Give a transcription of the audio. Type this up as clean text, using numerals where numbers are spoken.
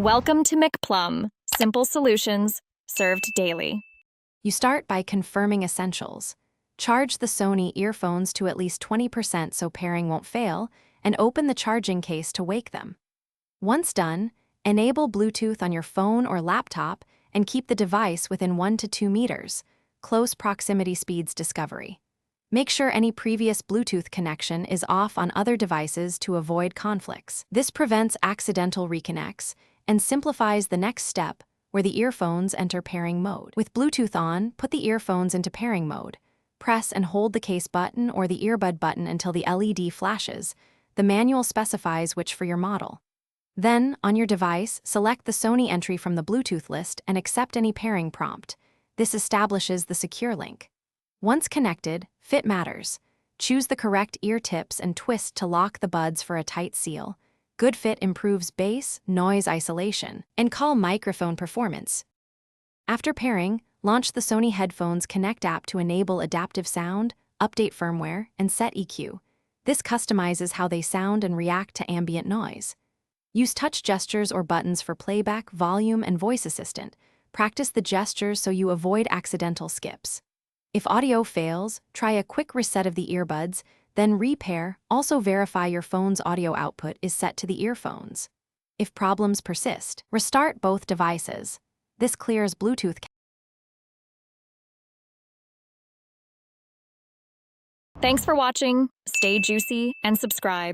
Welcome to McPlum, simple solutions served daily. You start by confirming essentials. Charge the Sony earphones to at least 20% so pairing won't fail, and open the charging case to wake them. Once done, enable Bluetooth on your phone or laptop and keep the device within 1 to 2 meters. Close proximity speeds discovery. Make sure any previous Bluetooth connection is off on other devices to avoid conflicts. This prevents accidental reconnects and simplifies the next step, where the earphones enter pairing mode. With Bluetooth on, put the earphones into pairing mode. Press and hold the case button or the earbud button until the LED flashes. The manual specifies which for your model. Then, on your device, select the Sony entry from the Bluetooth list and accept any pairing prompt. This establishes the secure link. Once connected, fit matters. Choose the correct ear tips and twist to lock the buds for a tight seal. Good fit improves bass, noise isolation, and call microphone performance. After pairing, launch the Sony Headphones Connect app to enable adaptive sound, update firmware, and set EQ. This customizes how they sound and react to ambient noise. Use touch gestures or buttons for playback, volume, and voice assistant. Practice the gestures so you avoid accidental skips. If audio fails, try a quick reset of the earbuds, then repair. Also verify your phone's audio output is set to the earphones. If problems persist, restart both devices. This clears Bluetooth. Thanks for watching. Stay juicy and subscribe.